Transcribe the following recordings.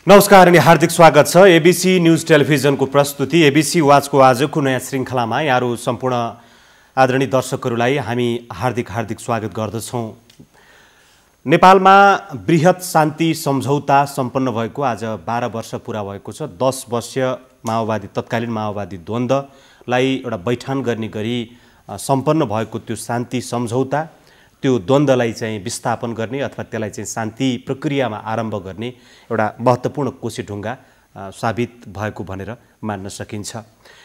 नमस्कार अनि हार्दिक स्वागत छ एबीसी न्यूज टेलिभिजनको प्रस्तुति एबीसी वाचको आजको नयाँ श्रृङ्खलामा यहाँहरू सम्पूर्ण आदरणीय दर्शकहरूलाई हामी हार्दिक स्वागत गर्दछौँ। नेपालमा बृहत शान्ति सम्झौता सम्पन्न भएको आज 12 वर्ष पुरा भएको छ। 10 वर्षीय तत्कालीन माओवादी द्वन्द्वलाई एउटा बैठान गर्ने गरी सम्पन्न भएको त्यो शान्ति सम्झौता, त्यो द्वन्द्वलाई चाहिँ विस्थापन गर्ने अथवा त्यसलाई चाहिँ शान्ति प्रक्रियामा आरम्भ गर्ने एउटा महत्त्वपूर्ण कोसेढुङ्गा साबित भएको भनेर मान्न सकिन्छ।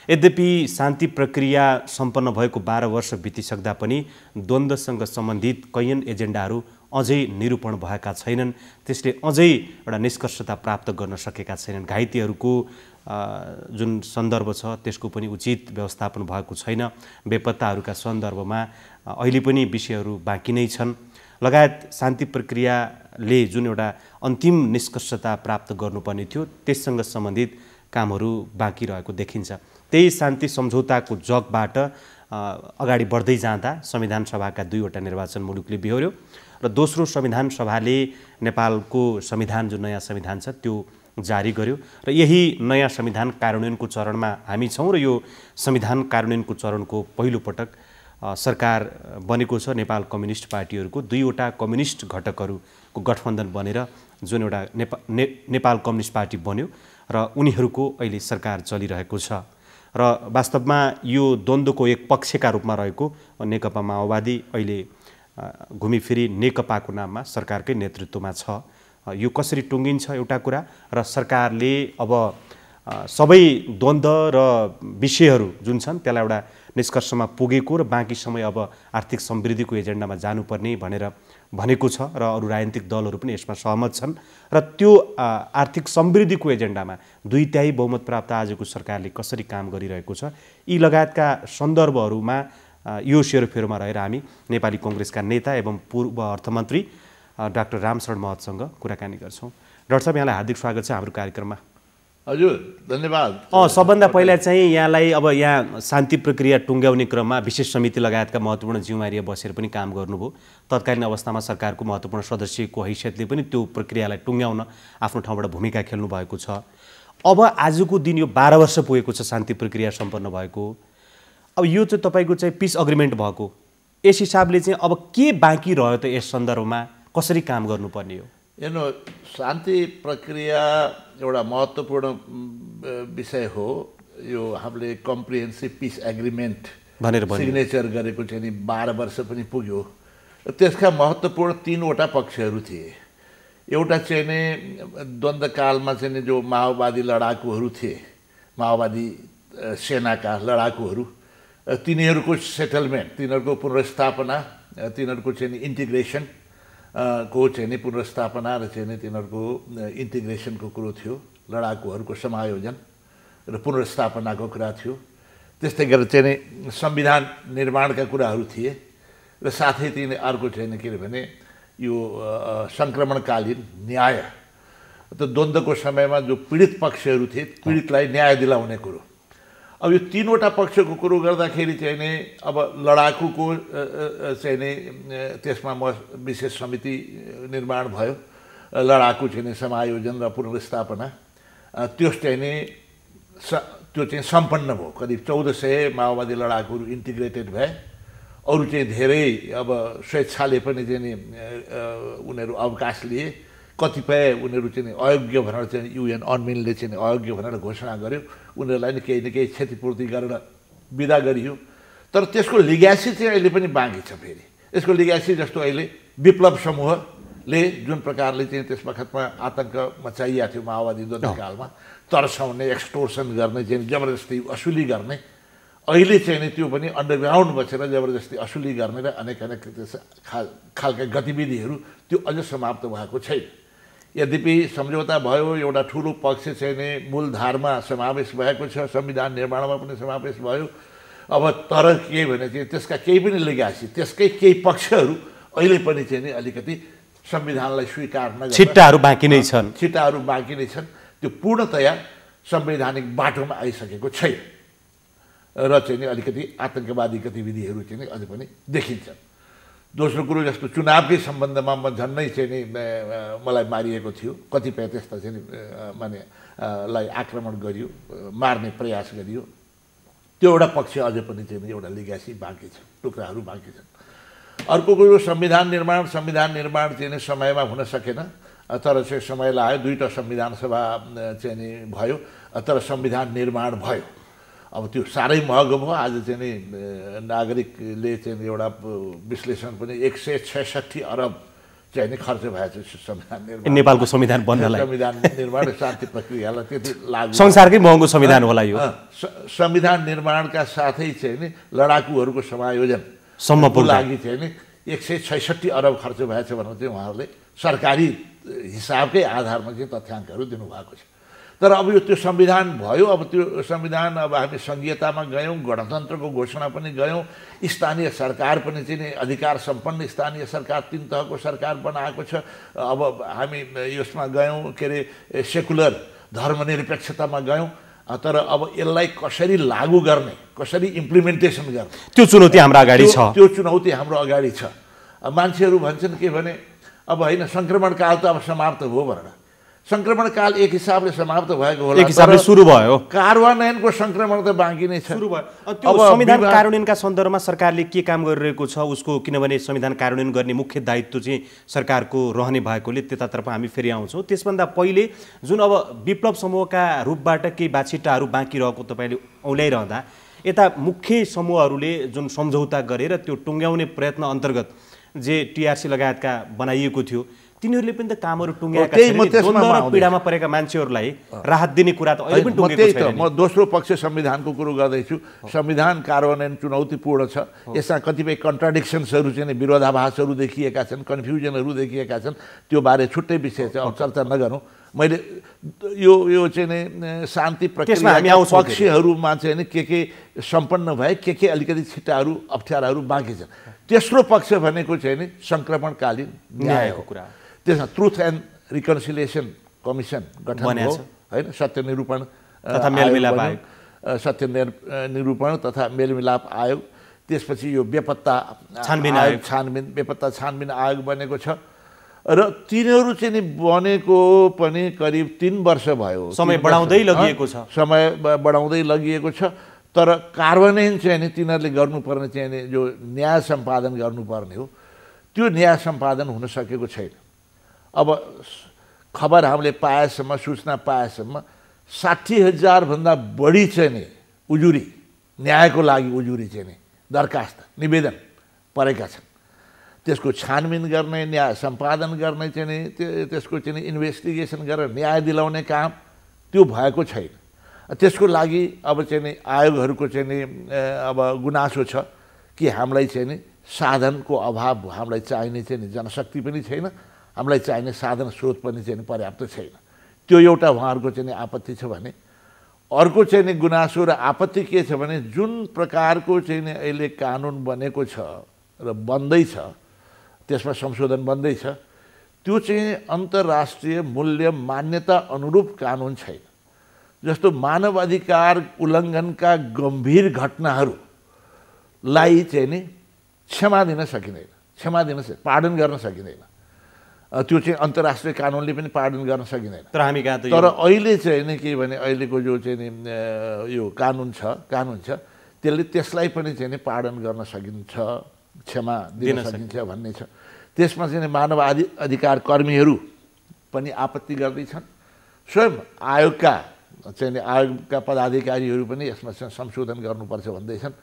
यद्यपि शान्ति प्रक्रिया सम्पन्न भएको 12 वर्ष बितिसक्दा पनि द्वन्द्वसँग सम्बन्धित कैयन एजेन्डाहरू अझै निरूपण भएका छैनन्। त्यसले अझै एउटा निष्कर्षता प्राप्त गर्न सकेका छैनन्। घाइतेहरूको जुन सन्दर्भ छ त्यसको पनि उचित व्यवस्थापन भएको छैन। बेपत्ताहरूका सन्दर्भमा अहिले पनि विषयहरू बाँकी नै छन्। लगायत शान्ति प्रक्रियाले जुन एउटा अन्तिम निष्कर्षता प्राप्त गर्नुपर्ने थियो त्यससँग सम्बन्धित कामहरू बाँकी रहेको देखिन्छ। त्यही शान्ति सम्झौताको जगबाट अगाडि बढ्दै जाँदा संविधान सभाका 2वटा निर्वाचन मुलुकले बिहोर्यो र दोस्रो संविधान सभाले नेपालको संविधान जुन नयाँ संविधान छ त्यो जारी गर्यो र यही नयाँ संविधान कार्यान्वयनको चरणमा हामी छौँ र यो संविधान कार्यान्वयनको चरणको पहिलो पटक सरकार बनेको छ। नेपाल कम्युनिस्ट पार्टीहरूको 2वटा कम्युनिस्ट घटकहरूको गठबन्धन बनेर जुन एउटा नेपाल कम्युनिस्ट पार्टी बन्यो र उनीहरूको अहिले सरकार चलिरहेको छ र वास्तवमा यो द्वन्द्वको एक पक्षका रूपमा रहेको नेकपा माओवादी अहिले घुमिफिरी नेकपाको नाममा सरकारकै नेतृत्वमा छ। यो कसरी टुङ्गिन्छ एउटा कुरा, र सरकारले अब सबै द्वन्द्व र विषयहरू जुन छन् त्यसलाई एउटा निष्कर्षमा पुगेको र बाँकी समय अब आर्थिक समृद्धिको एजेन्डामा जानुपर्ने भनेर भनेको छ र अरू राजनीतिक दलहरू पनि यसमा सहमत छन् र त्यो आर्थिक समृद्धिको एजेन्डामा 2/3 बहुमत प्राप्त आजको सरकारले कसरी काम गरिरहेको छ, यी लगायतका सन्दर्भहरूमा यो सेरोफेरोमा रहेर हामी नेपाली कांग्रेसका नेता एवं पूर्व अर्थमन्त्री डाक्टर रामशरण महतसँग कुराकानी गर्छौँ। डाक्टर साहब, यहाँलाई हार्दिक स्वागत छ हाम्रो कार्यक्रममा। हजुर, धन्यवाद। सबभन्दा पहिला चाहिँ यहाँलाई अब यहाँ शान्ति प्रक्रिया टुङ्ग्याउने क्रममा विशेष समिति लगायतका महत्त्वपूर्ण जिम्मेवारी बसेर पनि काम गर्नुभयो। तत्कालीन अवस्थामा सरकारको महत्त्वपूर्ण सदस्यको हैसियतले पनि त्यो प्रक्रियालाई टुङ्ग्याउन आफ्नो ठाउँबाट भूमिका खेल्नु भएको छ। अब आजको दिन यो 12 वर्ष पुगेको छ शान्ति प्रक्रिया सम्पन्न भएको। अब यो चाहिँ तपाईँको चाहिँ पिस अग्रिमेन्ट भएको, यस हिसाबले चाहिँ अब के बाँकी रह्यो त यस सन्दर्भमा कसरी काम गर्नुपर्ने हो? हेर्नु, शान्ति प्रक्रिया एउटा महत्त्वपूर्ण विषय हो। यो हामीले कम्प्रिहेन्सिभ पिस एग्रिमेन्ट भनेर सिग्नेचर गरेको चाहिँ नि 12 वर्ष पनि पुग्यो। त्यसका महत्त्वपूर्ण 3वटा पक्षहरू थिए। एउटा चाहिँ नि द्वन्द्वकालमा चाहिँ नि जो माओवादी लडाकुहरू थिए, माओवादी सेनाका लडाकुहरू, तिनीहरूको सेटलमेन्ट, तिनीहरूको पुनर्स्थापना, तिनीहरूको चाहिँ नि इन्टिग्रेसन को चाहिँ नि पुनर्स्थापना र चाहिँ नि तिनीहरूको इन्टिग्रेसनको कुरो थियो। लडाकुहरूको समायोजन र पुनर्स्थापनाको कुरा थियो। त्यस्तै गरेर चाहिँ नि संविधान निर्माणका कुराहरू थिए र साथै तिनी अर्को चाहिँ नि के अरे भने यो सङ्क्रमणकालीन न्याय, त द्वन्द्वको समयमा जो पीडित पक्षहरू थिए पीडितलाई न्याय दिलाउने कुरो। अब यो 3वटा पक्षको कुरो गर्दाखेरि चाहिँ नि अब लडाकुको चाहिँ नि त्यसमा विशेष समिति निर्माण भयो। लडाकु चाहिँ नि समायोजन र पुनर्स्थापना त्यो चाहिँ नि त्यो चाहिँ सम्पन्न भयो। करिब 1400 माओवादी लडाकुहरू इन्टिग्रेटेड भए। अरू चाहिँ धेरै अब स्वेच्छाले पनि चाहिँ नि उनीहरू अवकाश लिए। कतिपय उनीहरू चाहिँ अयोग्य भनेर चाहिँ UN अनमिनले चाहिँ अयोग्य भनेर घोषणा गर्यो। उनीहरूलाई नि केही न केही क्षतिपूर्ति गरेर बिदा गरियो। तर त्यसको लिग्यासी चाहिँ अहिले पनि बाँकी छ। फेरि यसको लिग्यासी जस्तो अहिले विप्लव समूहले जुन प्रकारले चाहिँ त्यस वखतमा आतङ्क मचाइएको थियो माओवादी द्वन्द्वकालमा, तर्साउने, एक्सटोर्सन गर्ने, चाहिँ जबरजस्ती असुली गर्ने, अहिले चाहिँ नि त्यो पनि अन्डरग्राउन्ड बसेर जबरजस्ती असुली गर्ने र अनेक खालका गतिविधिहरू त्यो अझ समाप्त भएको छैन। यद्यपि सम्झौता भयो, एउटा ठुलो पक्ष चाहिँ नि मूलधारमा समावेश भएको छ, संविधान निर्माणमा पनि समावेश भयो। अब तर के भने चाहिँ त्यसका केही पनि लिग्यासी, त्यसकै केही पक्षहरू अहिले पनि चाहिँ नि अलिकति संविधानलाई स्वीकार नगर्ने छिट्टाहरू बाँकी नै छन्। त्यो पूर्णतया संवैधानिक बाटोमा आइसकेको छैन र चाहिँ नि अलिकति आतङ्कवादी गतिविधिहरू चाहिँ नि अझै पनि देखिन्छन्। दोस्रो कुरो जस्तो चुनावकै सम्बन्धमा म झन्नै चाहिँ नि मलाई मारिएको थियो, कतिपय त्यस्ता चाहिँ नि माने लाई आक्रमण गरियो, मार्ने प्रयास गरियो। त्यो एउटा पक्ष अझै पनि चाहिँ एउटा लिगासी बाँकी छ, टुक्राहरू बाँकी छन्। अर्को कुरो संविधान निर्माण चाहिँ नि समयमा हुन सकेन, तर चाहिँ समय लाग्यो। 2टा संविधान सभा चाहिँ नि भयो, तर संविधान निर्माण भयो। अब त्यो साह्रै महँगो भयो। आज चाहिँ नि नागरिकले चाहिँ एउटा विश्लेषण पनि 166 अरब चाहिँ नि खर्च भएको छ संविधान निर्माण, नेपालको संविधान बन्नलाई। संविधान निर्माण शान्ति प्रक्रियालाई त्यति लागु, संसारकै महँगो संविधान होला यो। संविधान निर्माणका साथै चाहिँ नि लडाकुहरूको समायोजन सम्मको लागि चाहिँ नि 166 अरब खर्च भएको छ भनेर चाहिँ उहाँहरूले सरकारी हिसाबकै आधारमा चाहिँ तथ्याङ्कहरू दिनुभएको छ। तर अब यो त्यो संविधान भयो। अब त्यो संविधान, अब हामी संघीयतामा गयौँ, गणतन्त्रको घोषणा पनि गयौँ, स्थानीय सरकार पनि चाहिँ नि अधिकार सम्पन्न स्थानीय सरकार 3 तहको सरकार बनाएको छ। अब हामी यसमा गयौँ, के अरे सेकुलर धर्मनिरपेक्षतामा गयौँ। तर अब यसलाई कसरी लागू गर्ने, कसरी इम्प्लिमेन्टेसन गर्ने, त्यो चुनौती हाम्रो अगाडि छ। त्यो चुनौती हाम्रो अगाडि छ। मान्छेहरू भन्छन् के भने अब होइन सङ्क्रमणकाल त अब समाप्त भयो भनेर। सङ्क्रमणकाल एक हिसाबले समाप्त भएको होला, एक हिसाबले सुरु भयो। कार्यान्वयनको सङ्क्रमण त बाँकी नै छ। सुरु भयो। त्यो संविधान कार्यान्वयनका सन्दर्भमा सरकारले के काम गरिरहेको छ उसको, किनभने संविधान कार्यान्वयन गर्ने मुख्य दायित्व चाहिँ सरकारको रहने भएकोले त्यतातर्फ हामी फेरि आउँछौँ। त्यसभन्दा पहिले जुन अब विप्लव समूहका रूपबाट केही बाछिटाहरू बाँकी रहेको तपाईँले औल्याइरहँदा यता मुख्य समूहहरूले जुन सम्झौता गरेर त्यो टुङ्ग्याउने प्रयत्न अन्तर्गत जे टिआरसी लगायतका बनाइएको थियो, तिनीहरूले पनि त कामहरू टुङ्ग्याएका छन्। पीडामा परेका मान्छेहरूलाई राहत दिने कुरा त अहिले पनि टुङ्गेको छैन। म दोस्रो पक्ष संविधानको कुरो गर्दैछु। संविधान कार्यान्वयन चुनौतीपूर्ण छ। यसमा कतिपय कन्ट्राडिक्सन्सहरू चाहिँ विरोधाभासहरू देखिएका छन्, कन्फ्युजनहरू देखिएका छन्। त्यो बारे छुट्टै विषय छ, अब चर्चा नगरौँ। मैले यो चाहिँ नि शान्ति प्रक्रिया पक्षहरूमा चाहिँ नि के सम्पन्न भए, के अलिकति छिट्टाहरू अप्ठ्याराहरू बाँकी छन्। तेस्रो पक्ष भनेको चाहिँ नि सङ्क्रमणकालीन न्यायको कुरा। त्यसमा ट्रुथ एन्ड रिकन्सिलिएसन कमिसन गठन भयो होइन, सत्य निरूपण तथा मेलमिलाप आयोग, सत्य निरूपण तथा मेलमिलाप आयोग। त्यसपछि यो बेपत्ता छानबिन आयोग बनेको छ। र तिनीहरू चाहिँ नि बनेको पनि करिब 3 वर्ष भयो। समय बढाउँदै लगिएको छ। तर कार्यान्वयन चाहिँ नि तिनीहरूले गर्नुपर्ने चाहिँ नि जो न्याय सम्पादन गर्नुपर्ने हो, त्यो न्याय सम्पादन हुन सकेको छैन। अब खबर हामीले पाएसम्म, सूचना पाएसम्म 60,000 भन्दा बढी चाहिँ नि उजुरी, न्यायको लागि उजुरी चाहिँ नि दरखास्त निवेदन परेका छन्। त्यसको छानबिन गर्ने, न्याय सम्पादन गर्ने चाहिँ नि त्यसको चाहिँ नि इन्भेस्टिगेसन गरेर न्याय दिलाउने काम त्यो भएको छैन। त्यसको लागि अब चाहिँ नि आयोगहरूको चाहिँ नि अब गुनासो छ कि हामीलाई चाहिँ नि साधनको अभाव, हामीलाई चाहिने चाहिँ नि जनशक्ति पनि छैन, हामीलाई चाहिने साधन स्रोत पनि चाहिँ पर्याप्त छैन। त्यो एउटा उहाँहरूको चाहिँ नि आपत्ति छ भने, अर्को चाहिँ नि गुनासो र आपत्ति के छ भने जुन प्रकारको चाहिँ नि अहिले कानुन बनेको छ र बन्दैछ, त्यसमा संशोधन बन्दैछ, त्यो चाहिँ अन्तर्राष्ट्रिय मूल्य मान्यता अनुरूप कानुन छैन। जस्तो मानव अधिकार उल्लङ्घनका गम्भीर घटनाहरूलाई चाहिँ नि क्षमा दिन सकिँदैन, पार्डन गर्न सकिँदैन। त्यो चाहिँ अन्तर्राष्ट्रिय कानुनले पनि पार्डन गर्न सकिँदैन। तर हामी कहाँ त तर अहिले चाहिँ नि के भने अहिलेको जो चाहिँ नि यो कानुन छ त्यसले त्यसलाई पनि चाहिँ नि पार्डन गर्न सकिन्छ, क्षमा दिन सकिन्छ भन्ने छ। त्यसमा चाहिँ मानव अधिकार कर्मीहरू पनि आपत्ति गर्दैछन्। स्वयं आयोगका पदाधिकारीहरू पनि यसमा संशोधन गर्नुपर्छ भन्दैछन्।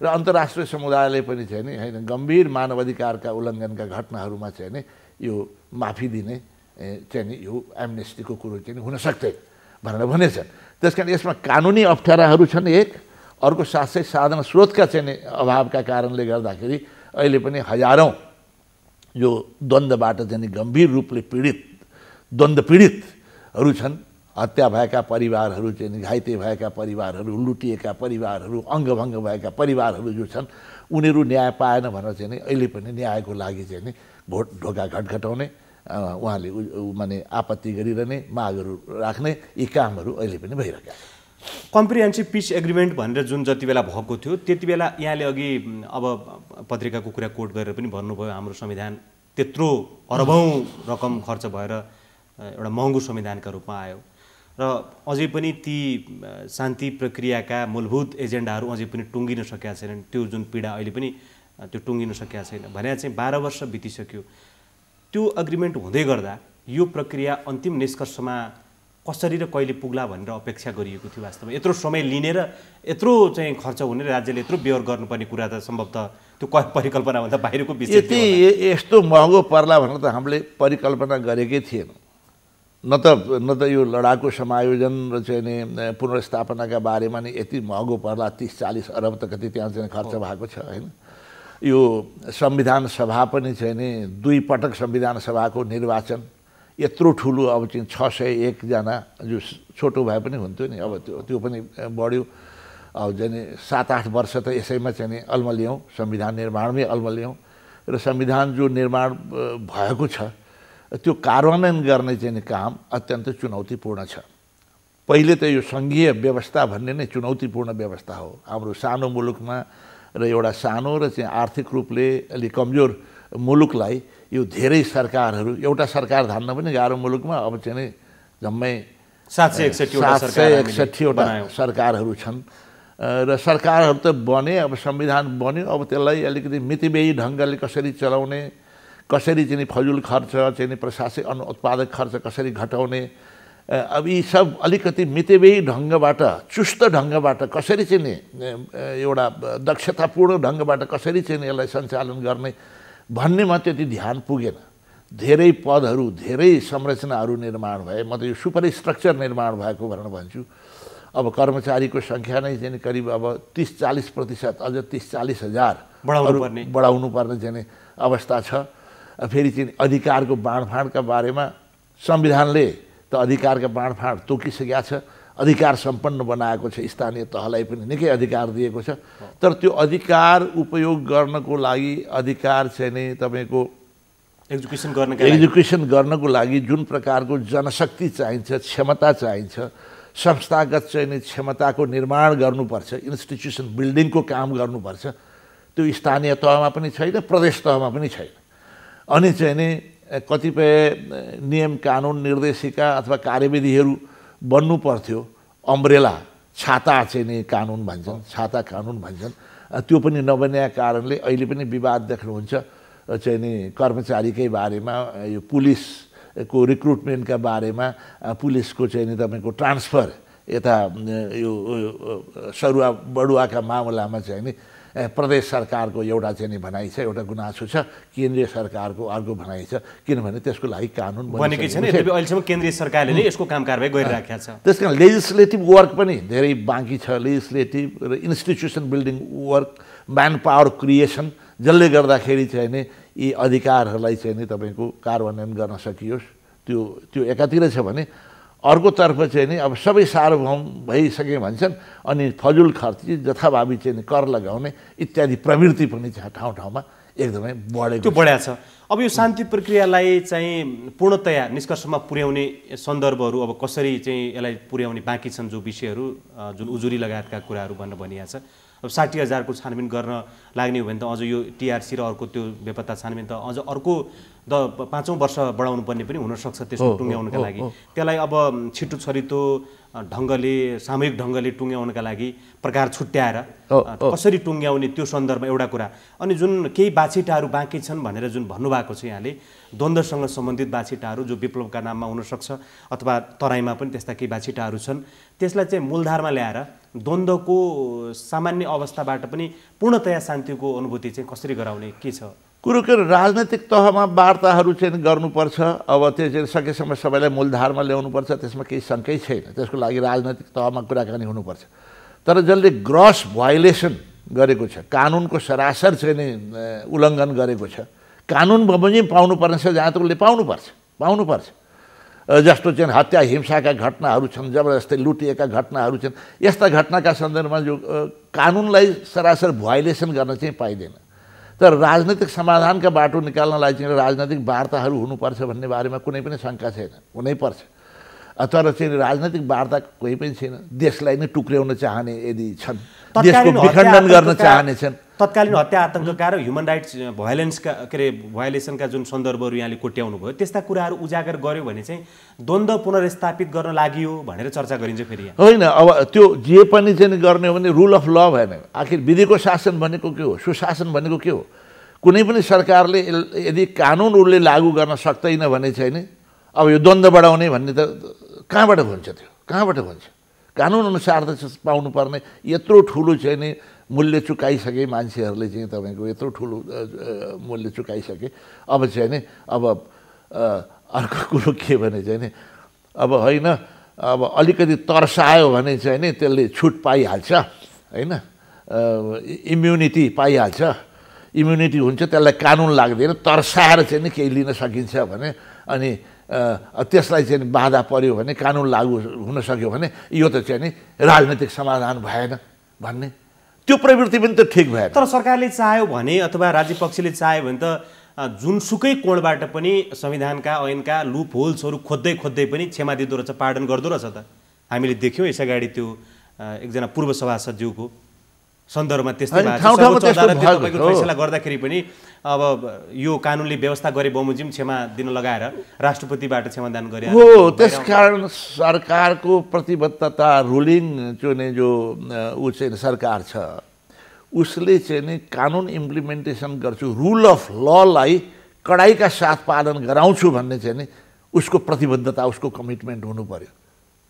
र अन्तर्राष्ट्रिय समुदायले पनि चाहिँ नि होइन गम्भीर मानव अधिकारका उल्लङ्घनका घटनाहरूमा चाहिँ नि यो माफी दिने चाहिँ नि यो एमनेस्टीको कुरो चाहिँ हुन सक्दैन भनेर भनेछन्। त्यस कारण यसमा कानुनी अप्ठ्याराहरू छन् एक, अर्को साथै साधन स्रोतका चाहिँ नि अभावका कारणले गर्दाखेरि अहिले पनि हजारौँ यो द्वन्द्वबाट चाहिँ गम्भीर रूपले पीडितहरू छन्। हत्या भएका परिवारहरू चाहिँ घाइते भएका परिवारहरू, लुटिएका परिवारहरू, अङ्गभङ्ग भएका परिवारहरू जो छन् उनीहरू न्याय पाएन भनेर चाहिँ अहिले पनि न्यायको लागि चाहिँ नि भोट ढोका घटघटाउने, उहाँले माने आपत्ति गरिरहने, मागहरू राख्ने, यी कामहरू अहिले पनि भइरहेका छन्। कम्प्रिहेन्सिभ पिस एग्रिमेन्ट भनेर जुन जति बेला भएको थियो त्यति बेला यहाँले अघि अब पत्रिकाको कुरा कोट गरेर पनि भन्नुभयो हाम्रो संविधान त्यत्रो अरबौँ रकम खर्च भएर एउटा महँगो संविधानका रूपमा आयो र अझै पनि ती शान्ति प्रक्रियाका मूलभूत एजेन्डाहरू अझै पनि टुङ्गिन सकेका छैनन्। त्यो जुन पीडा अहिले पनि त्यो टुङ्गिन सकेका छैन भने चाहिँ 12 वर्ष बितिसक्यो। त्यो एग्रिमेन्ट हुँदै गर्दा यो प्रक्रिया अन्तिम निष्कर्षमा कसरी र कहिले पुग्ला भनेर अपेक्षा गरिएको थियो। वास्तवमा यत्रो समय लिने र यत्रो चाहिँ खर्च हुने र राज्यले यत्रो बेहोर गर्नुपर्ने कुरा त सम्भवतः त्यो परिकल्पनाभन्दा बाहिरको विषय यति यस्तो महँगो पर्ला भनेर त हामीले परिकल्पना गरेकै थिएन। न त यो लडाकु समायोजन र चाहिँ नि पुनर्स्थापनाका बारेमा नि यति महँगो पर्ला 30-40 अरब त कति त्यहाँ चाहिँ खर्च भएको छ हैन। यो संविधान सभा पनि चाहिँ नि 2 पटक संविधान सभाको निर्वाचन यत्रो ठुलो अब चाहिँ 601 जना जो छोटो भए पनि हुन्थ्यो नि अब त्यो पनि बढ्यो। अब चाहिँ 7-8 वर्ष त यसैमा चाहिँ नि अल्मल्याउँ संविधान निर्माणमै अल्मल्याउँ र संविधान जो निर्माण भएको छ त्यो कार्यान्वयन गर्ने चाहिँ काम अत्यन्त चुनौतीपूर्ण छ। पहिले त यो सङ्घीय व्यवस्था भन्ने नै चुनौतीपूर्ण व्यवस्था हो। हाम्रो सानो मुलुकमा र एउटा सानो र चाहिँ आर्थिक रूपले अलि कमजोर मुलुकलाई यो धेरै सरकारहरू एउटा सरकार धान्न पनि गाह्रो मुलुकमा अब चाहिँ नि जम्मै 761 वटा सरकारहरू छन् र सरकारहरू त बने अब संविधान बन्यो अब त्यसलाई अलिकति मितिव्ययी ढङ्गले कसरी चलाउने कसरी चाहिँ फजुल खर्च चाहिँ प्रशासनिक उत्पादक खर्च कसरी घटाउने अब यी सब अलिकति मितिव्ययी ढङ्गबाट चुस्त ढङ्गबाट कसरी चाहिँ एउटा दक्षतापूर्ण ढङ्गबाट कसरी चाहिँ यसलाई सञ्चालन गर्ने भन्नेमा त्यति ध्यान पुगेन। धेरै पदहरू धेरै संरचनाहरू निर्माण भए। म त यो सुपर स्ट्रक्चर निर्माण भएको भनेर भन्छु। अब कर्मचारीको सङ्ख्या नै चाहिँ करिब अब 30-40% अझ 30-40 हजार बढाउनु पर्ने चाहिँ अवस्था छ। फेरि चाहिँ अधिकारको बाँडफाँडका बारेमा संविधानले त अधिकारका बाँडफाँड तोकिसकेका छ। अधिकार सम्पन्न बनाएको छ। स्थानीय तहलाई पनि निकै अधिकार दिएको छ। तर त्यो अधिकार उपयोग गर्नको लागि अधिकार चाहिँ नि तपाईँको एक्जिक्युसन गर्नको लागि जुन प्रकारको जनशक्ति चाहिन्छ क्षमता चाहिन्छ संस्थागत चाहिँ नि क्षमताको निर्माण गर्नुपर्छ इन्स्टिट्युसन बिल्डिङको काम गर्नुपर्छ त्यो स्थानीय तहमा पनि छैन प्रदेश तहमा पनि छैन। अनि चाहिँ नि कतिपय नियम कानुन निर्देशिका अथवा कार्यविधिहरू बन्नु पर्थ्यो। अम्ब्रेला छाता चाहिँ नि कानुन भन्छन् छाता कानुन भन्छन् त्यो पनि नबनेका कारणले अहिले पनि विवाद देख्नुहुन्छ चाहिँ नि कर्मचारीकै बारेमा यो पुलिसको रिक्रुटमेन्टका बारेमा पुलिसको चाहिँ नि तपाईँको ट्रान्सफर यता यो सरुवा बडुवाका मामलामा चाहिँ नि प्रदेश सरकारको एउटा चाहिँ भनाइ छ एउटा गुनासो छ केन्द्रीय सरकारको अर्को भनाइ छ किनभने त्यसको लागि कानुन बनेकै छैन। अहिलेसम्म केन्द्रीय सरकारले नै यसको काम कारबाही गरिराखेको छ। त्यसकारण लेजिस्लेटिभ वर्क पनि धेरै बाँकी छ। लेजिस्लेटिभ र institution building work man power creation जसले गर्दाखेरि चाहिँ नि यी अधिकारहरूलाई चाहिँ नि तपाईँको कार्यान्वयन गर्न सकियोस् त्यो एकातिर छ भने अर्कोतर्फ चाहिँ नि अब सबै सार्वभौम भइसके भन्छन् अनि फजुल खर्च जथाभावी चाहिँ कर लगाउने इत्यादि प्रवृत्ति पनि ठाउँ ठाउँमा एकदमै बढेको त्यो बढ्या छ। अब यो शान्ति प्रक्रियालाई चाहिँ पूर्णतया निष्कर्षमा पुर्याउने सन्दर्भहरू अब कसरी चाहिँ यसलाई पुर्याउने बाँकी छन् जो विषयहरू जुन उजुरी लगायतका कुराहरू भन्न भनिएको छ। अब 60,000 को छानबिन गर्न लाग्ने हो भने त अझ यो टिआरसी र अर्को त्यो बेपत्ता छानबिन त अझ अर्को 5औं वर्ष बढाउनु पर्ने पनि हुनसक्छ त्यसको टुङ्ग्याउनका लागि। त्यसलाई अब छिटो छरितो ढङ्गले सामूहिक ढङ्गले टुङ्ग्याउनका लागि प्रकार छुट्याएर कसरी टुङ्ग्याउने त्यो सन्दर्भमा एउटा कुरा। अनि जुन केही बाछिटाहरू बाँकी छन् भनेर जुन भन्नुभएको छ यहाँले द्वन्द्वसँग सम्बन्धित बाछिटाहरू जो विप्लवका नाममा हुनसक्छ अथवा तराईमा पनि त्यस्ता केही बाछिटाहरू छन् त्यसलाई चाहिँ मूलधारमा ल्याएर द्वन्द्वको सामान्य अवस्थाबाट पनि पूर्णतया शान्तिको अनुभूति चाहिँ कसरी गराउने के छ? कुरो के राजनैतिक तहमा वार्ताहरू चाहिँ गर्नुपर्छ। अब त्यो चाहिँ सकेसम्म सबैलाई मूलधारमा ल्याउनुपर्छ त्यसमा केही शङ्कै छैन। त्यसको लागि राजनैतिक तहमा कुराकानी हुनुपर्छ। तर जसले ग्रस भायोलेसन गरेको छ कानुनको सरासर चाहिँ नि उल्लङ्घन गरेको छ कानुन बमोजिम पाउनुपर्ने छ जहाँ तकले पाउनुपर्छ। जस्तो चाहिँ हत्या हिंसाका घटनाहरू छन् जबरजस्ती लुटिएका घटनाहरू छन् यस्ता घटनाका सन्दर्भमा जो कानुनलाई सरासर भायोलेसन गर्न चाहिँ पाइँदैन। तर राजनीतिक समाधानका बाटो निकाल्नलाई चाहिँ राजनैतिक वार्ताहरू हुनुपर्छ भन्ने बारेमा कुनै पनि शङ्का छैन। हुनैपर्छ। तर चाहिँ राजनैतिक वार्ता कोही पनि छैन। देशलाई नै टुक्र्याउन चाहने यदि छन्, देशको विखण्डन गर्न चाहने छन्। तत्कालीन हत्या आतंकका र ह्युमन राइट्स भायोलेसनका जुन सन्दर्भहरू यहाँले कोट्याउनु भयो, त्यस्ता कुराहरू उजागर गर्यो भने चाहिँ द्वन्द्व पुनर्स्थापित गर्न लागि हो भनेर चर्चा गरिन्छ फेरि यहाँ। होइन, अब त्यो जे पनि चाहिँ गर्ने हो भने रुल अफ ल भएन। आखिर विधिको शासन भनेको के हो, सुशासन भनेको के हो? कुनै पनि सरकारले यदि कानुन उसले लागू गर्न सक्दैन भने चाहिँ नि अब यो द्वन्द्व बढाउने भन्ने त कहाँबाट हुन्छ? त्यो कहाँबाट हुन्छ? कानुन अनुसार त पाउनुपर्ने यत्रो ठुलो चाहिँ नि मूल्य चुकाइसके मान्छेहरूले चाहिँ तपाईँको यत्रो ठुलो मूल्य चुकाइसके। अब चाहिँ नि अब अर्को कुरो के भने चाहिँ नि अब होइन, अब अलिकति तर्सायो भने चाहिँ नि त्यसले छुट पाइहाल्छ होइन, इम्युनिटी पाइहाल्छ, इम्युनिटी हुन्छ, त्यसलाई कानुन लाग्दैन। तर्साएर चाहिँ नि केही लिन सकिन्छ भने अनि त्यसलाई चाहिँ बाधा पर्यो भने कानुन लागू हुन सक्यो भने यो त चाहिँ नि राजनीतिक समाधान भएन भन्ने त्यो प्रवृत्ति पनि त ठिक भएन। तर सरकारले चाह्यो भने अथवा राज्य पक्षले चाह्यो भने त जुनसुकै कोणबाट पनि संविधानका ऐनका लुप होल्सहरू खोज्दै खोज्दै पनि क्षमा दिँदो रहेछ, पार्डन गर्दो रहेछ त। हामीले देख्यौँ यसअगाडि त्यो एकजना पूर्व सभासदज्यूको सन्दर्भमा त्यस्तै फैसला गर्दाखेरि पनि अब यो कानुनले व्यवस्था गरे बमोजिम क्षमा दिन लगाएर राष्ट्रपतिबाट क्षमादान गरे हो। त्यसकारण सरकारको प्रतिबद्धता, रुलिङ चाहिँ जो ऊ चाहिँ सरकार छ उसले चाहिँ नि कानुन इम्प्लिमेन्टेसन गर्छु, रुल अफ ललाई कडाइका साथ पालन गराउँछु भन्ने चाहिँ नि उसको प्रतिबद्धता, उसको कमिटमेन्ट हुनु पर्यो।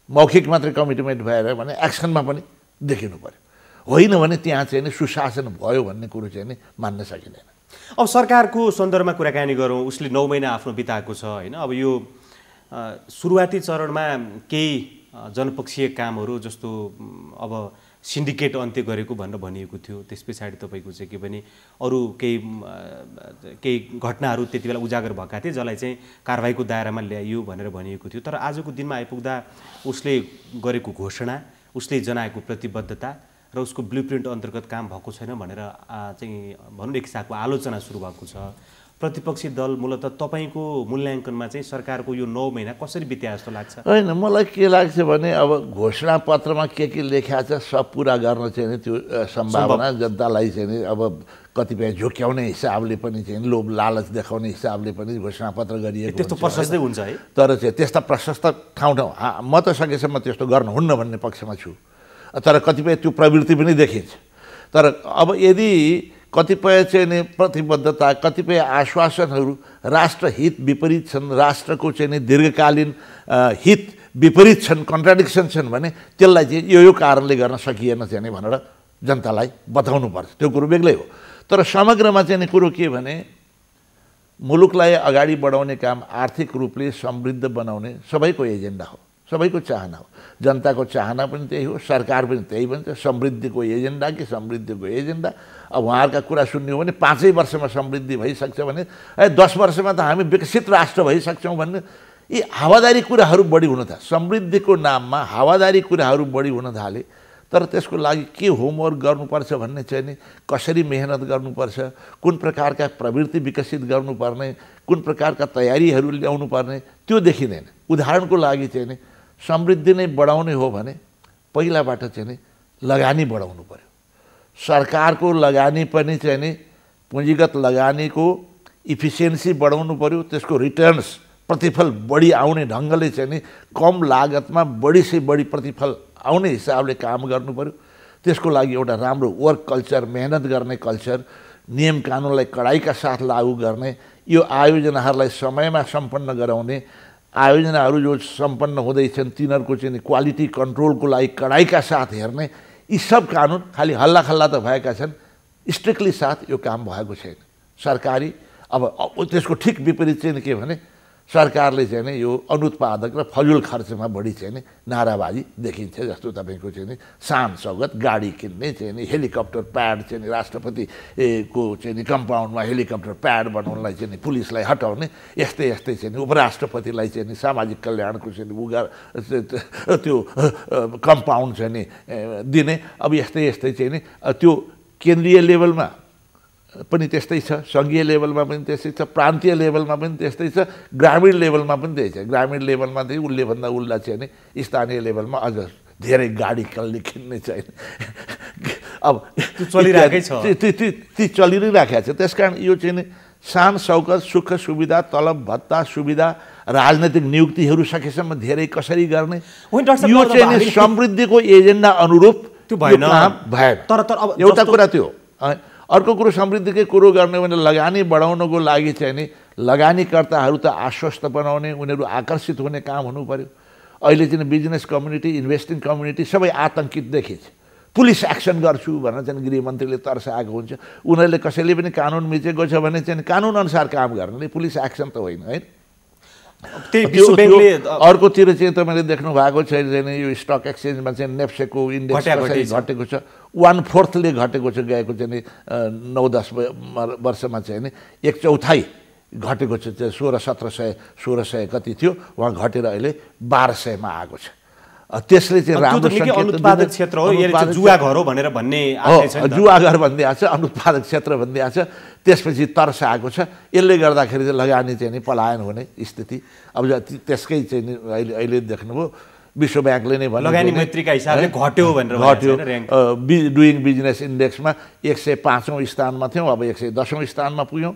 मौखिक मात्रै कमिटमेन्ट भएर भने एक्सनमा पनि देखिनु पर्यो। होइन भने त्यहाँ चाहिँ नि सुशासन भयो भन्ने कुरो चाहिँ नि मान्न सकिँदैन। अब सरकारको सन्दर्भमा कुराकानी गरौँ, उसले 9 महिना आफ्नो बिताएको छ होइन। अब यो सुरुवाती चरणमा केही जनपक्षीय कामहरू जस्तो अब सिन्डिकेट अन्त्य गरेको भनेर भनिएको थियो, त्यस पछाडि तपाईँको चाहिँ के भने अरू केही घटनाहरू त्यति बेला उजागर भएका थिए जसलाई चाहिँ कारबाहीको दायरामा ल्याइयो भनेर भनिएको थियो। तर आजको दिनमा आइपुग्दा उसले गरेको घोषणा, उसले जनाएको प्रतिबद्धता र उसको ब्लुप्रिन्ट अन्तर्गत काम भएको छैन भनेर चाहिँ भनौँ एक किसिमको आलोचना सुरु भएको छ। प्रतिपक्षी दल मूलतः तपाईँको मूल्याङ्कनमा चाहिँ सरकारको यो 9 महिना कसरी बित्या जस्तो लाग्छ? होइन, मलाई के लाग्छ भने अब घोषणा पत्रमा के लेखा छ सब पुरा गर्न चाहिँ नि त्यो सम्भावना जनतालाई चाहिँ नि अब कतिपय झुक्याउने हिसाबले पनि चाहिँ लोभ लालच देखाउने हिसाबले पनि घोषणापत्र गरिएको त्यस्तो प्रशस्तै हुन्छ है। तर चाहिँ त्यस्ता प्रशस्त ठाउँ म त सकेसम्म त्यस्तो गर्नुहुन्न भन्ने पक्षमा छु। तर कतिपय त्यो प्रवृत्ति पनि देखिन्छ। तर अब यदि कतिपय चाहिँ नि प्रतिबद्धता, कतिपय आश्वासनहरू राष्ट्रहित विपरीत छन्, राष्ट्रको चाहिँ नि दीर्घकालीन हित विपरीत छन्, कन्ट्राडिक्सन छन् भने त्यसलाई चाहिँ यो कारणले गर्न सकिएन चाहिँ नि भनेर जनतालाई बताउनु पर्छ। त्यो कुरो बेग्लै हो। तर समग्रमा चाहिँ नि कुरो के भने मुलुकलाई अगाडि बढाउने काम, आर्थिक रूपले समृद्ध बनाउने सबैको एजेन्डा हो, सबैको चाहना हो। जनताको चाहना पनि त्यही हो, सरकार पनि त्यही भन्छ, समृद्धिको एजेन्डा कि समृद्धिको एजेन्डा। अब उहाँहरूका कुरा सुन्यो भने 5 वर्षमा समृद्धि भइसक्छ भने 10 वर्षमा त हामी विकसित राष्ट्र भइसक्छौँ भन्ने यी हावादारी कुराहरू बढी हुन थाले। समृद्धिको नाममा हावादारी कुराहरू बढी हुन थाले। तर त्यसको लागि के होमवर्क गर्नुपर्छ भन्ने चाहिँ नि, कसरी मेहनत गर्नुपर्छ, कुन प्रकारका प्रवृत्ति विकसित गर्नुपर्ने, कुन प्रकारका तयारीहरू ल्याउनु पर्ने त्यो देखिँदैन। उदाहरणको लागि चाहिँ नि समृद्धि नै बढाउने हो भने पहिलाबाट चाहिँ नि लगानी बढाउनु पर्यो। सरकारको लगानी पनि चाहिँ नि पुँजीगत लगानीको इफिसियन्सी बढाउनु पर्यो, त्यसको रिटर्न्स प्रतिफल बढी आउने ढङ्गले चाहिँ नि कम लागतमा बढी से बढी प्रतिफल आउने हिसाबले काम गर्नु पर्यो। त्यसको लागि एउटा राम्रो वर्क कल्चर, मेहनत गर्ने कल्चर, नियम कानुनलाई कडाइका साथ लागू गर्ने, यो आयोजनाहरूलाई समयमा सम्पन्न गराउने, आयोजनाहरू जो सम्पन्न हुँदैछन् तिनीहरूको चाहिँ क्वालिटी कन्ट्रोलको लागि कडाइका साथ हेर्ने, यी सब कानुन खालि हल्लाखल्ला त भएका छन्, स्ट्रिक्टली साथ यो काम भएको छैन। सरकारी अब त्यसको ठिक विपरीत चाहिँ के भने सरकारले चाहिँ नि यो अनुत्पादक र फजुल खर्चमा बढी चाहिँ नि नाराबाजी देखिन्छ। जस्तो तपाईँको चाहिँ नि शान सौगत गाडी किन्ने चाहिँ नि हेलिकप्टर प्याड चाहिँ नि राष्ट्रपतिको चाहिँ नि कम्पाउन्डमा हेलिकप्टर प्याड बनाउनलाई चाहिँ नि पुलिसलाई हटाउने, यस्तै यस्तै चाहिँ नि उपराष्ट्रपतिलाई चाहिँ नि सामाजिक कल्याणको चाहिँ नि त्यो कम्पाउन्ड चाहिँ नि दिने। अब यस्तै यस्तै चाहिँ नि त्यो केन्द्रीय लेभलमा पनि त्यस्तै छ, सङ्घीय लेभलमा पनि त्यस्तै छ, प्रान्तीय लेभलमा पनि त्यस्तै छ, ग्रामीण लेभलमा पनि त्यही छ। ग्रामीण लेभलमा चाहिँ उसले भन्दा उसलाई चाहिँ नि स्थानीय लेभलमा अझ धेरै गाडी कसले किन्ने छैन। अब चलिरहेकै छ, ती चलि नै राखेको छ। त्यस कारण यो चाहिँ नि शान शौकत सुख सुविधा तलब भत्ता सुविधा राजनैतिक नियुक्तिहरू सकेसम्म धेरै कसरी गर्ने, यो चाहिँ नि समृद्धिको एजेन्डा अनुरूप त्यो भएन। तर अब एउटा कुरा त्यो, अर्को कुरो समृद्धिकै कुरो गर्ने भने लगानी बढाउनको लागि चाहिँ नि लगानीकर्ताहरू त आश्वस्त बनाउने, उनीहरू आकर्षित हुने काम हुनु पर्यो। अहिले चाहिँ बिजनेस कम्युनिटी इन्भेस्टिङ कम्युनिटी सबै आतङ्कित देखिन्छ। पुलिस एक्सन गर्छु भनेर चाहिँ गृहमन्त्रीले तर्साएको हुन्छ। उनीहरूले कसैले पनि कानुन मिचेको छ भने चाहिँ कानुन अनुसार काम गर्ने, पुलिस एक्सन त होइन होइन। अर्कोतिर चाहिँ तपाईँले देख्नु भएको छ चाहिँ यो स्टक एक्सचेन्जमा चाहिँ नेप्सेको इन्डेक्स घटेको छ, 1/4ले घटेको छ। गएको चाहिँ 9-10 वर्षमा चाहिँ नि 1/4 घटेको छ। 1600 कति थियो, उहाँ घटेर अहिले 1200मा आएको छ। त्यसले चाहिँ राम्रो अनुत्पादक क्षेत्र हो, जुवा घर हो भनेर भन्ने जुवा घर भन्दै आएको छ, अनुत्पादक क्षेत्र भन्दै आएको छ। त्यसपछि तर्स आएको छ। यसले गर्दाखेरि चाहिँ लगानी चाहिँ नि पलायन हुने स्थिति। अब त्यसकै चाहिँ नि अहिले देख्नुभयो विश्व ब्याङ्कले नै भन्यो लगानी मैत्रीका हिसाबले घट्यो भनेर घट्यो। डुइङ बिजनेस इन्डेक्समा 105औं स्थानमा थियौँ, अब 110औं स्थानमा पुग्यौँ।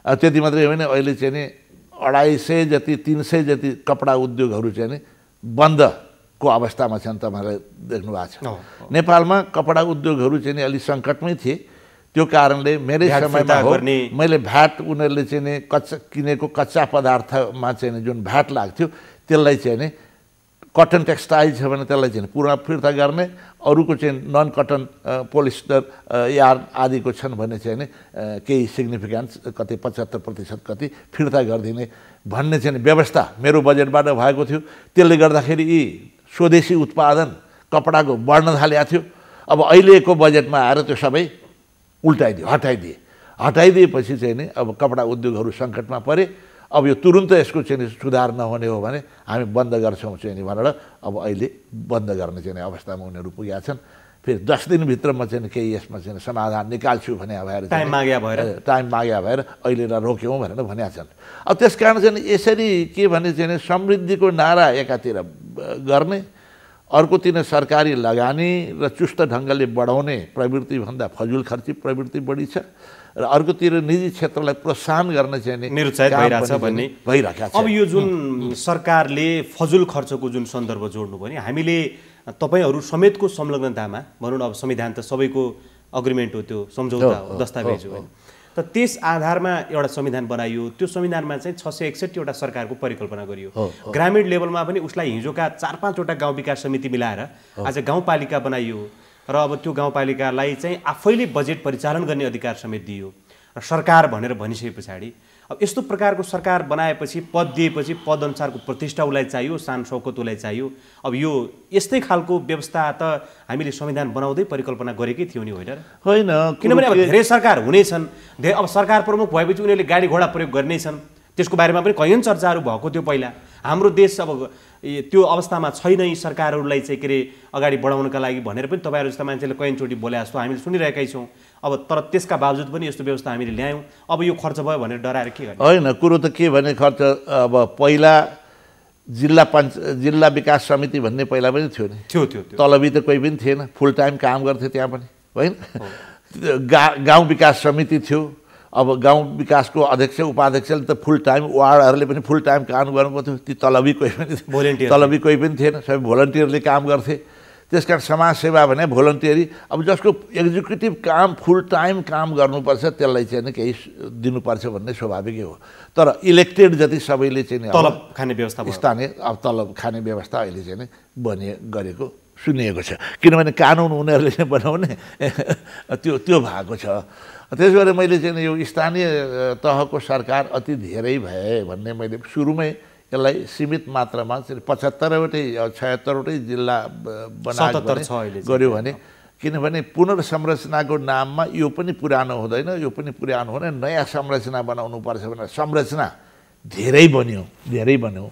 त्यति मात्रै होइन, अहिले चाहिँ नि 250 जति 300 जति कपडा उद्योगहरू चाहिँ नि बन्दको अवस्थामा छन्। तपाईँहरूले देख्नु भएको छ। नेपालमा कपडा उद्योगहरू चाहिँ नि अलिक सङ्कटमै थिए। त्यो कारणले मेरै समयमा हो मैले भ्याट उनीहरूले चाहिँ नि किनेको कच्चा पदार्थमा चाहिँ नि जुन भ्याट लाग्थ्यो त्यसलाई चाहिँ नि कटन टेक्सटाइल छ भने त्यसलाई चाहिँ पुरा फिर्ता गर्ने, अरूको चाहिँ नन कटन पोलिस्टर यार्न आदिको छन् भने चाहिँ नि केही सिग्निफिकेन्स कति 75% कति फिर्ता गरिदिने भन्ने चाहिँ व्यवस्था मेरो बजेटबाट भएको थियो। त्यसले गर्दाखेरि यी स्वदेशी उत्पादन कपडाको बढ्न थालेको थियो। अब अहिलेको बजेटमा आएर त्यो सबै उल्टाइदियो, हटाइदिएपछि चाहिँ नि अब कपडा उद्योगहरू सङ्कटमा परे। अब यो तुरुन्त यसको चाहिँ सुधार नहुने हो भने हामी बन्द गर्छौँ चाहिँ नि भनेर अब अहिले बन्द गर्ने चाहिँ अवस्थामा उनीहरू पुगेका छन्। फेरि 10 दिनभित्र म चाहिँ केही यसमा चाहिँ समाधान निकाल्छु भने भएर टाइम माग्या भएर अहिले रोक्यौँ भनेर भनेका छन्। अब त्यस कारण चाहिँ यसरी के भने चाहिँ समृद्धिको नारा एकातिर गर्ने, अर्कोतिर सरकारी लगानी र चुस्त ढङ्गले बढाउने प्रवृत्तिभन्दा फजुल खर्ची प्रवृत्ति बढी छ र अर्कोतिर निजी क्षेत्रलाई प्रोत्साहन गर्न चाहिँ निरुत्साहित भइरहेको छ। अब यो जुन सरकारले फजुल खर्चको जुन सन्दर्भ जोड्नु भयो नि, हामीले तपाईहरू समेतको संलग्नतामा भनौँ न, अब संविधान त सबैको अग्रिमेन्ट हो, त्यो सम्झौता हो, दस्तावेज हो। त त्यस आधारमा एउटा संविधान बनाइयो। त्यो संविधानमा चाहिँ 661 वटा सरकारको परिकल्पना गरियो। ग्रामीण लेभलमा पनि उसलाई हिजोका 4-5 वटा गाउँ विकास समिति मिलाएर आज गाउँपालिका बनाइयो र अब त्यो गाउँपालिकालाई चाहिँ आफैले बजेट परिचालन गर्ने अधिकार समेत दियो र सरकार भनेर भनिसके पछाडि अब यस्तो प्रकारको सरकार बनाएपछि पद दिएपछि पद अनुसारको प्रतिष्ठा उसलाई चाहियो, शान शौकत उसलाई चाहियो। अब यो यस्तै खालको व्यवस्था त हामीले संविधान बनाउँदै परिकल्पना गरेकै थियौँ नि, होइन? किनभने अब धेरै सरकार हुनेछन्, अब सरकार प्रमुख भएपछि उनीहरूले गाडी घोडा प्रयोग गर्नेछन्, त्यसको बारेमा पनि कैयन चर्चाहरू भएको थियो पहिला। हाम्रो देश अब त्यो अवस्थामा छैन यी सरकारहरूलाई चाहिँ के अरे अगाडि बढाउनका लागि भनेर पनि तपाईँहरू जस्ता मान्छेले कैयनचोटि बोले जस्तो हामीले सुनिरहेकै छौँ। अब तर त्यसका बावजुद पनि यस्तो व्यवस्था हामीले ल्यायौँ। अब यो खर्च भयो भनेर डराएर के गर्ने? होइन, कुरो त के भने खर्च अब पहिला जिल्ला विकास समिति भन्ने पहिला पनि थियो नि, थियो तलबी त कोही पनि थिएन, फुल टाइम काम गर्थे त्यहाँ पनि, होइन? गाउँ विकास समिति थियो। अब गाउँ विकासको अध्यक्ष उपाध्यक्षले त फुल टाइम, वार्डहरूले पनि फुल टाइम काम गर्नुपर्थ्यो। ती तलबी कोही पनि थिएन, सबै भोलन्टियरले काम गर्थे। त्यस कारण समाजसेवा भने भोलन्टियरी। अब जसको एक्जिक्युटिभ काम फुल टाइम काम गर्नुपर्छ त्यसलाई चाहिँ केही दिनुपर्छ भन्ने स्वाभाविकै हो। तर इलेक्टेड जति सबैले चाहिँ तलब खाने व्यवस्था, स्थानीय अब तलब खाने व्यवस्था अहिले चाहिँ गरेको सुनिएको छ। किनभने कानुन उनीहरूले बनाउने त्यो भएको छ। त्यसो भएर मैले चाहिँ यो स्थानीय तहको सरकार अति धेरै भए भन्ने मैले सुरुमै यसलाई सीमित मात्रामा 75वटै 76वटै जिल्ला बनाएर गऱ्यो भने, किनभने पुनर्संरचनाको नाममा यो पनि पुरानो हुँदैन, यो पनि पुरानो हुँदैन, नयाँ संरचना बनाउनु पर्छ भनेर संरचना धेरै बन्यो।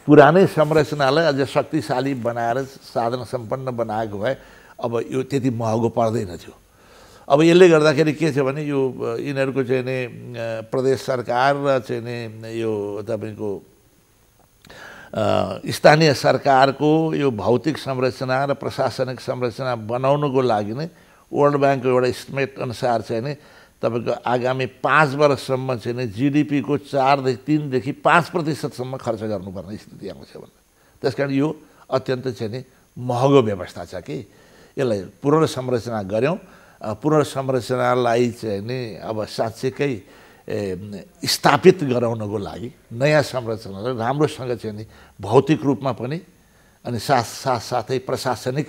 पुरानै संरचनालाई अझ शक्तिशाली बनाएर साधन सम्पन्न बनाएको भए अब यो त्यति महँगो पर्दैन थियो। अब यसले गर्दाखेरि के छ भने यो यिनीहरूको चाहिँ नि प्रदेश सरकार र चाहिँ नि यो तपाईँको स्थानीय सरकारको यो भौतिक संरचना र प्रशासनिक संरचना बनाउनुको लागि नै वर्ल्ड ब्याङ्कको एउटा एस्टिमेट अनुसार चाहिँ नि तपाईँको आगामी 5 वर्षसम्म चाहिँ नि जिडिपीको 3 देखि 5% खर्च गर्नुपर्ने स्थिति आउँछ भने त्यस कारण यो अत्यन्त चाहिँ नि महँगो व्यवस्था छ कि यसलाई पुनर्संरचना गऱ्यौँ। पुनर्संरचनालाई चाहिँ नि अब साँच्चैकै स्थापित गराउनको लागि नयाँ संरचनालाई राम्रोसँग चाहिँ नि भौतिक रूपमा पनि अनि साथै प्रशासनिक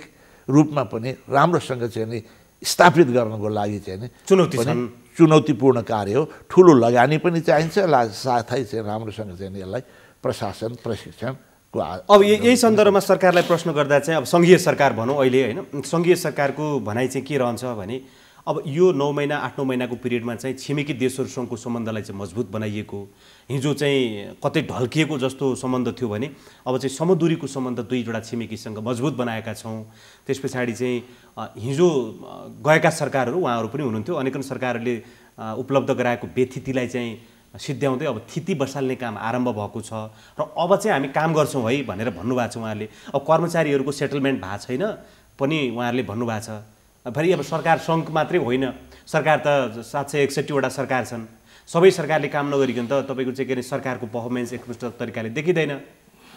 रूपमा पनि राम्रोसँग चाहिँ नि स्थापित गर्नको लागि चाहिँ नि चुनौतीपूर्ण कार्य हो। ठुलो लगानी पनि चाहिन्छ, साथै चाहिँ राम्रोसँग चाहिँ नि यसलाई प्रशासन प्रशिक्षण। अब यही सन्दर्भमा सरकारलाई प्रश्न गर्दा चाहिँ अब सङ्घीय सरकार भनौँ अहिले होइन, सङ्घीय सरकारको भनाइ चाहिँ के रहन्छ भने अब यो 9 महिना 8-9 महिनाको पिरियडमा चाहिँ छिमेकी देशहरूसँगको सम्बन्धलाई चाहिँ मजबुत बनाइएको, हिजो चाहिँ कतै ढल्किएको जस्तो सम्बन्ध थियो भने अब चाहिँ समदूरीको सम्बन्ध दुईवटा छिमेकीसँग मजबुत बनाएका छौँ। त्यस पछाडि चाहिँ हिजो गएका सरकारहरू उहाँहरू पनि हुनुहुन्थ्यो, अनेकन सरकारहरूले उपलब्ध गराएको बेथितिलाई चाहिँ सिद्ध्याउँदै अब थिति बसाल्ने काम आरम्भ भएको छ र अब चाहिँ हामी काम गर्छौँ है भनेर भन्नुभएको छ उहाँहरूले। अब कर्मचारीहरूको सेटलमेन्ट भएको छैन पनि उहाँहरूले भन्नुभएको छ। फेरि अब सरकार सङ्घ मात्रै होइन, सरकार त 761वटा सरकार छन्, सबै सरकारले काम नगरिकन त तपाईँको चाहिँ के अरे सरकारको पर्फर्मेन्स एकमुष्ट तरिकाले देखिँदैन।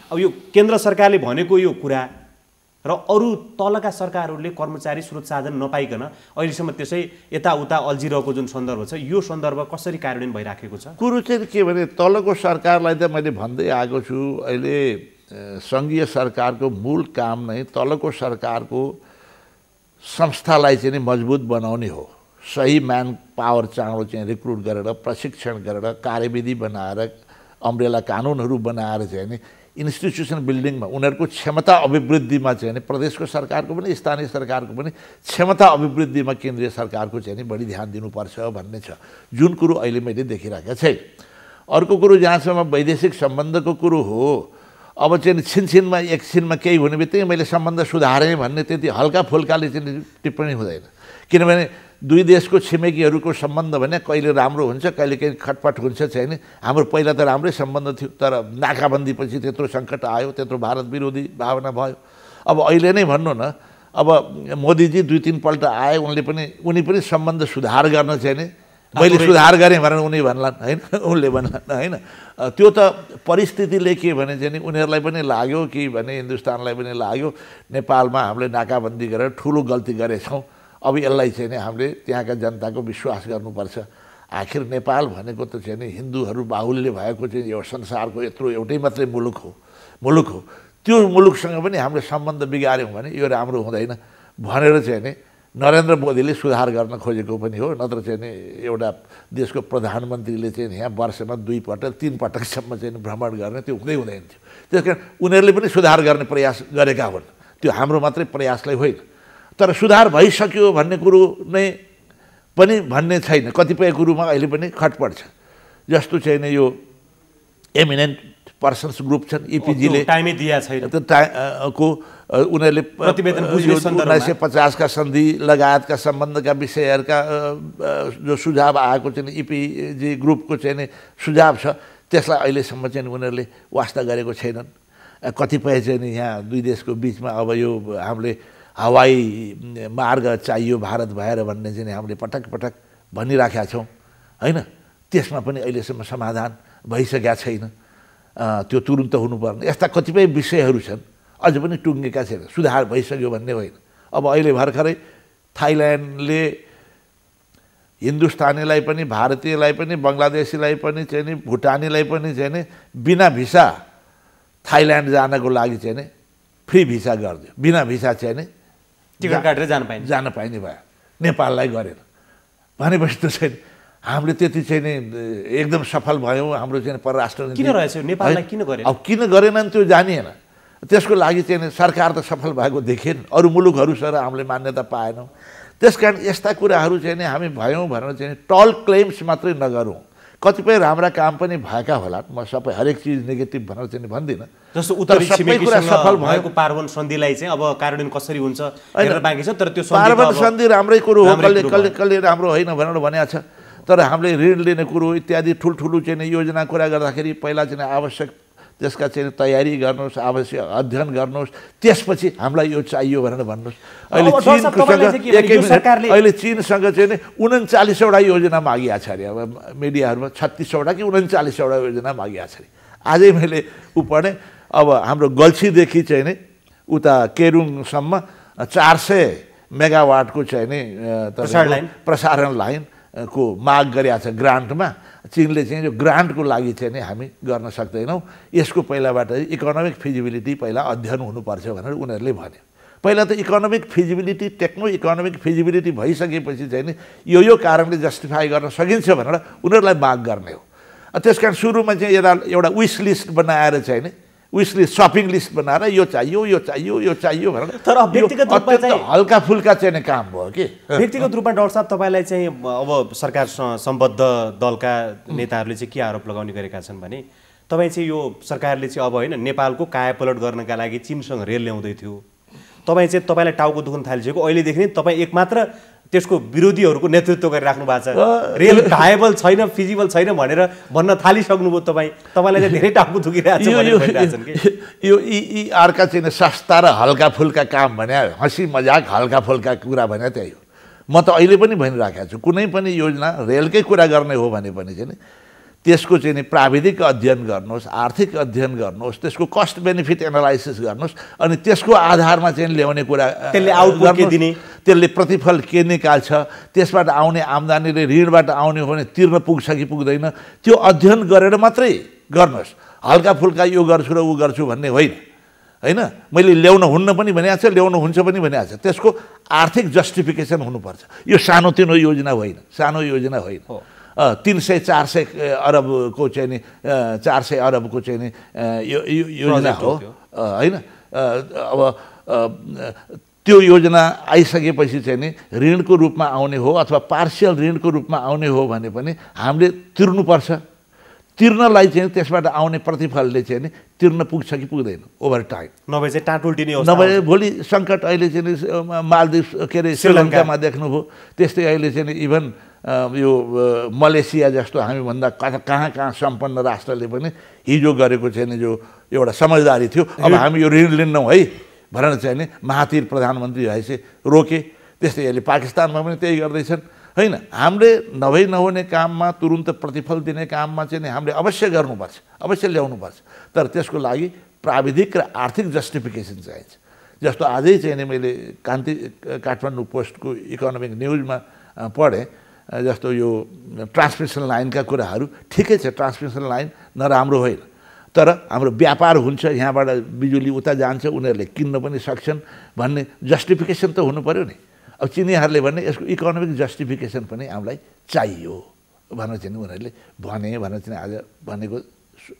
अब यो केन्द्र सरकारले भनेको यो कुरा र अरू तलका सरकारहरूले कर्मचारी स्रोत साधन नपाइकन अहिलेसम्म त्यसै यताउता अल्झिरहेको जुन सन्दर्भ छ, यो सन्दर्भ कसरी कार्यान्वयन भइराखेको छ? कुरो चाहिँ के भने तलको सरकारलाई त मैले भन्दै आएको छु, अहिले सङ्घीय सरकारको मूल काम नै तलको सरकारको संस्थालाई चाहिँ मजबुत बनाउने हो। सही म्यान पावर चाँडो चाहिँ रिक्रुट गरेर प्रशिक्षण गरेर कार्यविधि बनाएर अम्ब्रेला कानुनहरू बनाएर चाहिँ नि इन्स्टिट्युसन बिल्डिङमा उनीहरूको क्षमता अभिवृद्धिमा चाहिँ नि प्रदेशको सरकारको पनि स्थानीय सरकारको पनि क्षमता अभिवृद्धिमा केन्द्रीय सरकारको चाहिँ नि बढी ध्यान दिनुपर्छ भन्ने छ, जुन कुरो अहिले मैले देखिरहेको छैन। अर्को कुरो जहाँसम्म वैदेशिक सम्बन्धको कुरो हो, अब चाहिँ छिनछिनमा एकछिनमा केही हुने बित्तिकै मैले सम्बन्ध सुधारेँ भन्ने त्यति हल्का फुल्काले चाहिँ टिप्पणी हुँदैन। किनभने दुई देशको छिमेकीहरूको सम्बन्ध भने कहिले राम्रो हुन्छ कहिले कहीँ खटपट हुन्छ चाहिँ नि। हाम्रो पहिला त राम्रै सम्बन्ध थियो, तर नाकाबन्दीपछि त्यत्रो सङ्कट आयो, त्यत्रो भारत विरोधी भावना भयो। अब अहिले नै भन्नु न, अब मोदीजी 2-3 पल्ट आए, उनी पनि सम्बन्ध सुधार गर्न चाहिँ नि मैले सुधार गरेँ भनेर उनी भन्लान् होइन, उनले भन्लान् होइन। त्यो त परिस्थितिले के भने चाहिँ नि उनीहरूलाई पनि लाग्यो कि भने हिन्दुस्तानलाई पनि लाग्यो नेपालमा हामीले नाकाबन्दी गरेर ठुलो गल्ती गरेछौँ, अब यसलाई चाहिँ नि हामीले त्यहाँका जनताको विश्वास गर्नुपर्छ। आखिर नेपाल भनेको त चाहिँ नि हिन्दूहरू बाहुल्य भएको चाहिँ यो संसारको यत्रो एउटै मात्रै मुलुक हो, त्यो मुलुकसँग पनि हामीले सम्बन्ध बिगाऱ्यौँ भने यो राम्रो हुँदैन भनेर चाहिँ नि नरेन्द्र मोदीले सुधार गर्न खोजेको पनि हो। नत्र चाहिँ नि एउटा देशको प्रधानमन्त्रीले चाहिँ यहाँ वर्षमा 2 पटक 3 पटकसम्म चाहिँ भ्रमण गर्ने त्यो हुँदैन थियो। त्यस कारण उनीहरूले पनि सुधार गर्ने प्रयास गरेका हुन्, त्यो हाम्रो मात्रै प्रयासलाई होइन। तर सुधार भइसक्यो भन्ने कुरो नै पनि भन्ने छैन, कतिपय कुरोमा अहिले पनि खटपट छ। जस्तो चाहिँ नि यो एमिनेन्ट पर्सन्स ग्रुप छन्, इपिजीले टाइमै दिया छैन को उनीहरूले प्रतिवेदन बुझ्ने सन्दर्भमा 1950 का सन्धि लगायतका सम्बन्धका विषयहरूका जो सुझाव आएको चाहिँ इपिजी ग्रुपको चाहिँ नि सुझाव छ, त्यसलाई अहिलेसम्म चाहिँ उनीहरूले वास्ता गरेको छैनन्। कतिपय चाहिँ नि यहाँ दुई देशको बिचमा अब यो हामीले हवाई मार्ग चाहियो भारत भएर भन्ने चाहिँ हामीले पटक पटक भनिराखेका छौँ होइन, त्यसमा पनि अहिलेसम्म समाधान भइसकेका छैन। त्यो तुरुन्त हुनुपर्ने यस्ता कतिपय विषयहरू छन्, अझ पनि टुङ्गेका छैन, सुधार भइसक्यो भन्ने होइन। अब अहिले भर्खरै थाइल्यान्डले हिन्दुस्तानीलाई पनि भारतीयलाई पनि बङ्गलादेशीलाई पनि चाहिँ नि भुटानीलाई पनि चाहिँ नि बिना भिसा थाइल्यान्ड जानको लागि चाहिँ नि फ्री भिसा गरिदियो, बिना भिसा चाहिँ नि टिकट काटेर जान पाइने भयो, नेपाललाई गरेर भनेपछि त छैन। हामीले त्यति चाहिँ नि एकदम सफल भयौँ, हाम्रो चाहिँ परराष्ट्र नीति किन रहेछ नेपाललाई किन गरेन? अब किन गरेनन् त्यो जानिएन, त्यसको लागि चाहिँ सरकार त सफल भएको देखेन, अरू मुलुकहरू सर हामीले मान्यता पाएनौँ। त्यसकारण यस्ता कुराहरू चाहिँ नि हामी भयौँ भनेर चाहिँ टल क्लेम्स मात्रै नगरौँ, कतिपय राम्रा काम पनि भएका होला। म सबै हरेक चिज नेगेटिभ भनेर चाहिँ भन्दिनँ। जस्तो उत्तरी छिमेकीसँग भएको पार्वन सन्धिलाई चाहिँ अब कार्यान्वयन कसरी हुन्छ हेरेर बाँकी छ। तर त्यो पार्वन सन्धि राम्रै कुरो हो, कसले राम्रो होइन भनेर भनेको छ। तर हामीले ऋण लिने कुरो इत्यादि ठुल्ठुलो चाहिँ योजना कुरा गर्दाखेरि पहिला चाहिँ आवश्यक त्यसका चाहिँ तयारी गर्नुहोस्, आवश्यक अध्ययन गर्नुहोस्, त्यसपछि हामीलाई यो चाहियो भनेर भन्नुहोस्। अहिले चीनसँग चाहिँ 39वटा योजना मागिया छ अरे। अब मिडियाहरूमा 36वटा कि 39वटा योजना मागिया छ अरे। आजै मैले पढेँ। अब हाम्रो गल्छीदेखि चाहिँ नि उता केरुङसम्म 400 मेगावाटको चाहिँ नि प्रसारण लाइनको माग गरेका छ ग्रान्टमा। चीनले चाहिँ यो ग्रान्टको लागि चाहिँ नि हामी गर्न सक्दैनौँ, यसको पहिलाबाट इकोनोमिक फिजिबिलिटी पहिला अध्ययन हुनुपर्छ भनेर उनीहरूले भन्यो। पहिला त economic feasibility techno economic feasibility भइसकेपछि चाहिँ नि यो कारणले जस्टिफाई गर्न सकिन्छ भनेर उनीहरूलाई माग गर्ने हो। त्यस कारण सुरुमा चाहिँ एउटा विस लिस्ट बनाएर चाहिँ नि विस लिस्ट सपिङ लिस्ट बनाएर यो चाहियो यो चाहियो यो चाहियो भनेर। तर व्यक्तिगत रूपमा चाहिँ हल्का फुल्का चाहिँ काम भयो कि व्यक्तिगत रूपमा डाक्टर साहब तपाईँलाई चाहिँ अब सरकार सम्बद्ध दलका नेताहरूले चाहिँ के आरोप लगाउने गरेका छन् भने तपाईँ चाहिँ यो सरकारले चाहिँ अब होइन नेपालको कायापलट गर्नका लागि चीनसँग रेल ल्याउँदै थियो, तपाईँ चाहिँ तपाईँलाई टाउको दुख्न थालिसकेको अहिलेदेखि नै तपाईँ एकमात्र त्यसको विरोधीहरूको नेतृत्व गरिराख्नु भएको छ। रेल भाएबल छैन, फिजिबल छैन भनेर भन्न थालिसक्नुभयो। तपाईँलाई चाहिँ धेरै टाउको दुखिरहेको छ। यो यी अर्का चाहिँ सस्ता र हल्का फुल्का काम भने हँसी मजाक हल्का फुल्का कुरा भने त्यही हो। म त अहिले पनि भनिराखेको छु, कुनै पनि योजना रेलकै कुरा गर्ने हो भने पनि चाहिँ त्यसको चाहिँ नि प्राविधिक अध्ययन गर्नुहोस्, आर्थिक अध्ययन गर्नुहोस्, त्यसको कस्ट बेनिफिट एनालाइसिस गर्नुहोस्, अनि त्यसको आधारमा चाहिँ ल्याउने कुरा त्यसले आउटपुट के दिने, त्यसले प्रतिफल के निकाल्छ, त्यसबाट आउने आम्दानीले ऋणबाट आउने हो भने तिर्न पुग्छ कि पुग्दैन, त्यो अध्ययन गरेर मात्रै गर्नुहोस्। हल्का फुल्का यो गर्छु र ऊ गर्छु भन्ने होइन होइन। मैले ल्याउन हुन्न पनि भनेको छ, ल्याउनु हुन्छ पनि भनेको छ। त्यसको आर्थिक जस्टिफिकेसन हुनुपर्छ। यो सानोतिनो योजना होइन, सानो योजना होइन। 300-400 अरबको चाहिँ नि 400 अरबको चाहिँ नि योजना हो होइन। अब त्यो योजना आइसकेपछि चाहिँ नि ऋणको रूपमा आउने हो अथवा पार्सियल ऋणको रूपमा आउने हो भने पनि हामीले तिर्नुपर्छ। तिर्नलाई चाहिँ त्यसबाट आउने प्रतिफलले चाहिँ नि तिर्न पुग्छ कि पुग्दैन ओभर टाइम, नभए चाहिँ टाटुल्टिने अवस्था, नभए भोलि सङ्कट अहिले चाहिँ मालदिव के अरे श्रीलङ्कामा देख्नुभयो, त्यस्तै अहिले चाहिँ इभन यो मलेसिया जस्तो हामीभन्दा कहाँ सम्पन्न राष्ट्रले पनि हिजो गरेको चाहिँ नि जो एउटा समझदारी थियो, अब हामी यो ऋण लिन्नौँ है भनेर चाहिँ नि महातिर प्रधानमन्त्री भएपछि रोके। त्यस्तै अहिले पाकिस्तानमा पनि त्यही गर्दैछन् होइन। हामीले नहुने काममा तुरुन्त प्रतिफल दिने काममा चाहिँ हामीले अवश्य गर्नुपर्छ, अवश्य ल्याउनुपर्छ। तर त्यसको लागि प्राविधिक र आर्थिक जस्टिफिकेसन चाहिन्छ। जस्तो आजै चाहिँ नि मैले काठमाडौँ पोस्टको इकोनोमिक न्युजमा पढेँ, जस्तो यो ट्रान्समिसन लाइनका कुराहरू ठिकै छ, ट्रान्समिसन लाइन नराम्रो होइन, तर हाम्रो व्यापार हुन्छ, यहाँबाट बिजुली उता जान्छ, उनीहरूले किन्न पनि सक्छन् भन्ने जस्टिफिकेसन त हुनु पऱ्यो नि। अब चिनीहरूले भने यसको इकोनोमिक जस्टिफिकेसन पनि हामीलाई चाहियो भनेर चाहिँ उनीहरूले भने भनेर चाहिँ आज भनेको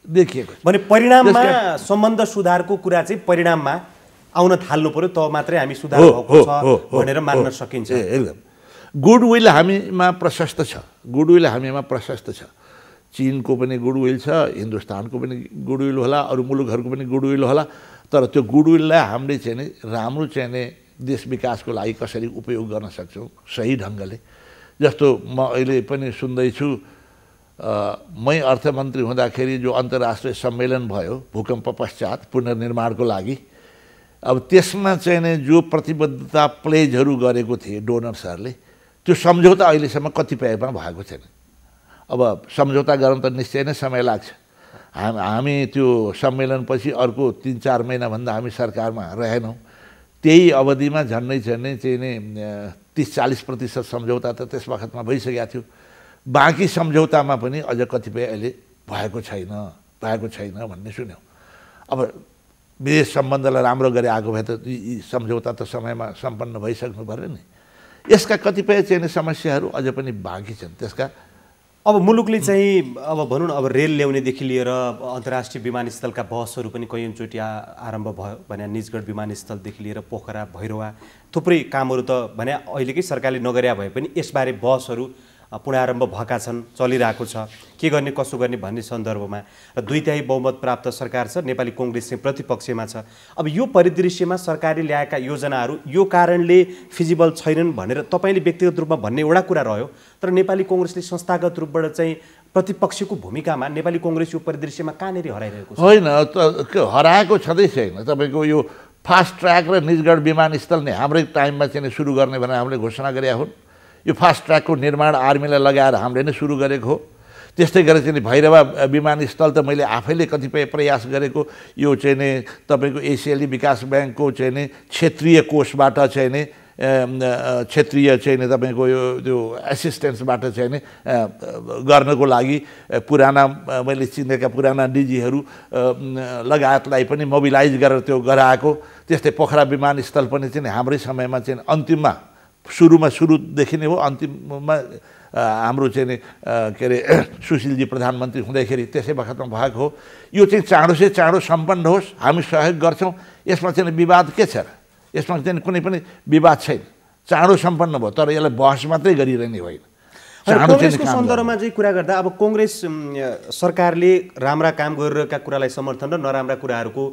देखिएको भने परिणाममा सम्बन्ध सुधारको कुरा चाहिँ परिणाममा आउन थाल्नु पऱ्यो, त मात्रै हामी सुधार भएको छ भनेर मान्न सकिन्छ। एकदम गुडविल हामीमा प्रशस्त छ, गुडविल हामीमा प्रशस्त छ। चीनको पनि गुडविल छ, हिन्दुस्तानको पनि गुडविल होला, अरू मुलुकहरूको पनि गुडविल होला। तर त्यो गुडविललाई हामीले चाहिँ नि राम्रो चाहिँ नि देश विकासको लागि कसरी उपयोग गर्न सक्छौँ सही ढङ्गले। जस्तो म अहिले पनि सुन्दैछु, मै अर्थमन्त्री हुँदाखेरि जो अन्तर्राष्ट्रिय सम्मेलन भयो भूकम्प पश्चात पुनर्निर्माणको लागि, अब त्यसमा चाहिँ नि जो प्रतिबद्धता प्लेजहरू गरेको थिए डोनर्सहरूले, त्यो सम्झौता अहिलेसम्म कतिपयमा भएको छैन। अब सम्झौता गर्न त निश्चय नै समय लाग्छ। हामी त्यो सम्मेलनपछि अर्को 3-4 महिनाभन्दा हामी सरकारमा रहेनौँ। त्यही अवधिमा झन्डै चाहिँ नि 30-40% सम्झौता त त्यस वखतमा भइसकेको थियो। बाँकी सम्झौतामा पनि अझ कतिपय अहिले भएको छैन भन्ने सुन्यौँ। अब विदेश सम्बन्धलाई राम्रो गरे आएको भए त यी सम्झौता त समयमा सम्पन्न भइसक्नु पर्यो नि। यसका कतिपय चाहिँ समस्याहरू अझ पनि बाँकी छन्। त्यसका अब मुलुकले चाहिँ अब भनौँ न अब रेल ल्याउनेदेखि लिएर अन्तर्राष्ट्रिय विमानस्थलका बसहरू पनि कैयौँचोटि आरम्भ भयो भने निजगढ विमानस्थलदेखि लिएर पोखरा भैरवा थुप्रै कामहरू त भने अहिलेकै सरकारले नगर्या भए पनि यसबारे बसहरू पुनरारम्भ भएका छन्, चलिरहेको छ, के गर्ने कसो गर्ने भन्ने सन्दर्भमा र 2/3 बहुमत प्राप्त सरकार छ, नेपाली कांग्रेस चाहिँ प्रतिपक्षमा छ। अब यो परिदृश्यमा सरकारले ल्याएका योजनाहरू यो कारणले फिजिबल छैनन् भनेर तपाईले व्यक्तिगत रूपमा भन्ने एउटा कुरा रह्यो, तर नेपाली कांग्रेसले संस्थागत रूपबाट चाहिँ प्रतिपक्षको भूमिकामा नेपाली कांग्रेस यो परिदृश्यमा कहाँनेरि हराइरहेको छ? होइन, हराएको छँदै छैन। तपाईँको यो फास्ट ट्र्याक र निजगढ विमानस्थल नै हाम्रै टाइममा चाहिँ सुरु गर्ने भनेर हामीले घोषणा गरेका हुन्। यो फास्ट ट्र्याकको निर्माण आर्मीलाई लगाएर हामीले नै सुरु गरेको हो। त्यस्तै गरेर चाहिँ भैरवा विमानस्थल त मैले आफैले कतिपय प्रयास गरेको, यो चाहिँ नि तपाईँको एसियाली विकास ब्याङ्कको चाहिँ नि क्षेत्रीय कोषबाट चाहिँ नि क्षेत्रीय चाहिँ नि तपाईँको यो त्यो एसिस्टेन्सबाट चाहिँ नि गर्नको लागि पुराना मैले चिनेका पुराना डिजीहरू लगायतलाई पनि मोबिलाइज गरेर त्यो गराएको। त्यस्तै पोखरा विमानस्थल पनि चाहिँ हाम्रै समयमा चाहिँ अन्तिममा सुरुदेखि नै हो, अन्तिममा हाम्रो चाहिँ नि के अरे सुशीलजी प्रधानमन्त्री हुँदाखेरि त्यसै बखतमा भएको हो। यो चाहिँ चाँडो से चाँडो सम्पन्न होस्, हामी सहयोग गर्छौँ। यसमा चाहिँ विवाद के छ र? यसमा चाहिँ कुनै पनि विवाद छैन, चाँडो सम्पन्न भयो। तर यसलाई बहस मात्रै गरिरहने होइन। कांग्रेसको सन्दर्भमा चाहिँ कुरा गर्दा अब कांग्रेस सरकारले राम्रा काम गरिरहेका कुरालाई समर्थन र नराम्रा कुराहरूको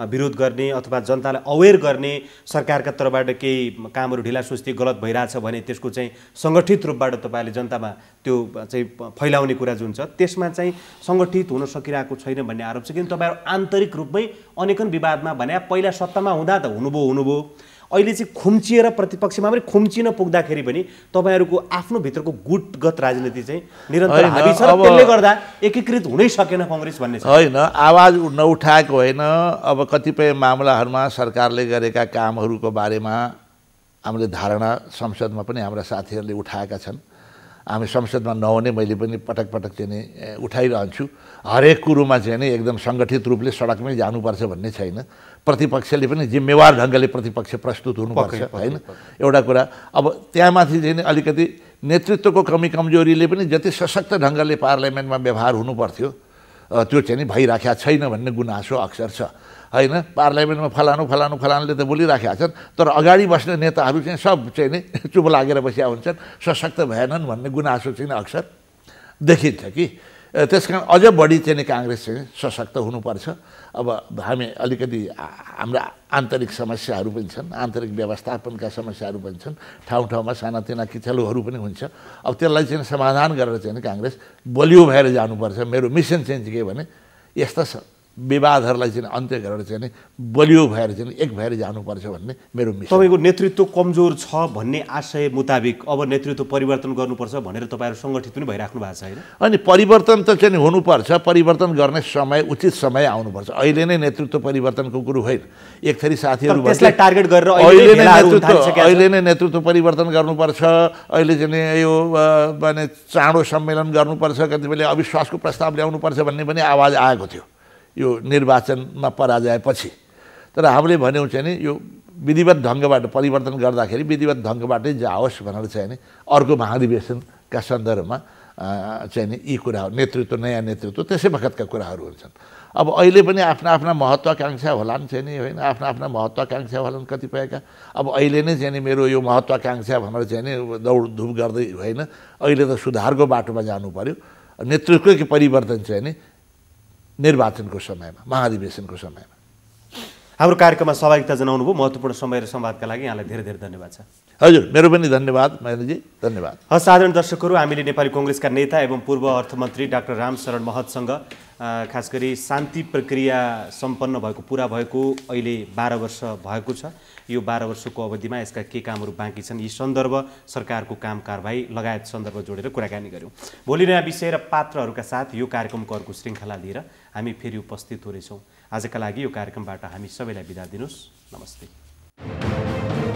विरोध गर्ने अथवा जनतालाई अवेर गर्ने, सरकारका तर्फबाट केही कामहरू ढिलासुस्ती गलत भइरहेछ भने त्यसको चाहिँ सङ्गठित रूपबाट तपाईँले जनतामा त्यो चाहिँ फैलाउने कुरा जुन छ त्यसमा चाहिँ सङ्गठित हुन सकिरहेको छैन भन्ने आरोप छ। किन तपाईँहरू आन्तरिक रूपमै अनेकन विवादमा भने पहिला सत्तामा हुँदा त हुनुभयो, अहिले चाहिँ खुम्चिएर प्रतिपक्षमा पनि खुम्चिन पुग्दाखेरि पनि तपाईँहरूको आफ्नो भित्रको गुटगत राजनीति चाहिँ निरन्तर हाबी छ र त्यसले गर्दा एकीकृत हुनै सकेन कांग्रेस भन्ने छ। होइन, आवाज नउठाएको होइन। अब कतिपय मामलाहरूमा सरकारले गरेका कामहरूको बारेमा हामीले धारणा संसदमा पनि हाम्रा साथीहरूले उठाएका छन्। हामी संसदमा नहुने मैले पनि पटक पटक चाहिँ नि उठाइरहन्छु। हरेक कुरोमा चाहिँ नि एकदम सङ्गठित रूपले सडकमै जानुपर्छ भन्ने छैन। प्रतिपक्षले पनि जिम्मेवार ढङ्गले प्रतिपक्ष प्रस्तुत हुनुपर्छ, होइन एउटा कुरा। अब त्यहाँमाथि चाहिँ नि अलिकति नेतृत्वको कमी कमजोरीले पनि जति सशक्त ढङ्गले पार्लियामेन्टमा व्यवहार हुनुपर्थ्यो त्यो चाहिँ नि भइराखेको छैन भन्ने गुनासो अक्सर छ, होइन। पार्लियामेन्टमा फलानुले त बोलिराखेका छन्, तर अगाडि बस्ने नेताहरू चाहिँ सब चाहिँ नि चुप लागेर बसिया हुन्छन्, सशक्त भएनन् भन्ने गुनासो चाहिँ अक्सर देखिन्छ कि। त्यस कारण अझ बढी चाहिँ नि काङ्ग्रेस चाहिँ सशक्त हुनुपर्छ। अब हामी अलिकति हाम्रा आन्तरिक समस्याहरू पनि छन्, आन्तरिक व्यवस्थापनका समस्याहरू पनि छन्, ठाउँ ठाउँमा सानातिना किचलोहरू पनि हुन्छ। अब त्यसलाई चाहिँ समाधान गरेर चाहिँ काङ्ग्रेस बलियो भएर जानुपर्छ। मेरो मिसन चाहिँ के भने यस्ता विवादहरूलाई चाहिँ अन्त्य गरेर चाहिँ बलियो भएर चाहिँ एक भएर जानुपर्छ भन्ने मेरो मिसन। तपाईँको नेतृत्व कमजोर छ भन्ने आशय मुताबिक अब नेतृत्व परिवर्तन गर्नुपर्छ भनेर तपाईँहरू सङ्गठित पनि भइराख्नु भएको छ, होइन? अनि परिवर्तन त चाहिँ हुनुपर्छ, परिवर्तन गर्ने समय उचित समय आउनुपर्छ। अहिले नै नेतृत्व परिवर्तनको कुरो होइन। एक थरी साथीहरू त्यसलाई टार्गेट गरेर अहिले नै नेतृत्व परिवर्तन गर्नुपर्छ, अहिले चाहिँ यो माने चाँडो सम्मेलन गर्नुपर्छ, कतिपयले अविश्वासको प्रस्ताव ल्याउनुपर्छ भन्ने पनि आवाज आएको थियो यो निर्वाचनमा पराजयपछि। तर हामीले भन्यौँ चाहिँ नि यो विधिवत ढङ्गबाट परिवर्तन गर्दाखेरि विधिवत ढङ्गबाटै जाओस् भनेर चाहिँ नि अर्को महाधिवेशनका सन्दर्भमा चाहिँ नि यी कुराहरू नेतृत्व नयाँ नेतृत्व त्यसै बखतका कुराहरू हुन्छन्। अब अहिले पनि आफ्ना आफ्ना महत्त्वाकाङ्क्षा होलान् चाहिँ नि, होइन, आफ्ना आफ्ना महत्त्वाकाङ्क्षा होलान् कतिपयका। अब अहिले नै चाहिँ नि मेरो यो महत्त्वाकाङ्क्षा भनेर चाहिँ नि दौडधुप गर्दै होइन, अहिले त सुधारको बाटोमा जानु पर्यो। नेतृत्वकै परिवर्तन चाहिँ नि निर्वाचनको समयमा, महाधिवेशनको समयमा। हाम्रो कार्यक्रममा सहभागिता जनाउनु भयो, महत्त्वपूर्ण समय र संवादका लागि यहाँलाई धेरै धेरै धन्यवाद छ। हजुर, मेरो पनि धन्यवाद महेन्द्रजी, धन्यवाद। साधारण दर्शकहरू, हामीले नेपाली कांग्रेसका नेता एवं पूर्व अर्थमन्त्री डाक्टर रामशरण महतसँग खास गरी शान्ति प्रक्रिया सम्पन्न भएको पुरा भएको अहिले 12 वर्ष भएको छ। यो 12 वर्षको अवधिमा यसका के कामहरू बाँकी छन्, यी सन्दर्भ, सरकारको काम कारबाही लगायत सन्दर्भ जोडेर कुराकानी गर्यौँ। भोलि नयाँ विषय र पात्रहरूका साथ यो कार्यक्रमको अर्को श्रृङ्खला लिएर हामी फेरि उपस्थित हुनेछौँ। आजका लागि यो कार्यक्रमबाट हामी सबैलाई बिदा दिनुहोस्। नमस्ते।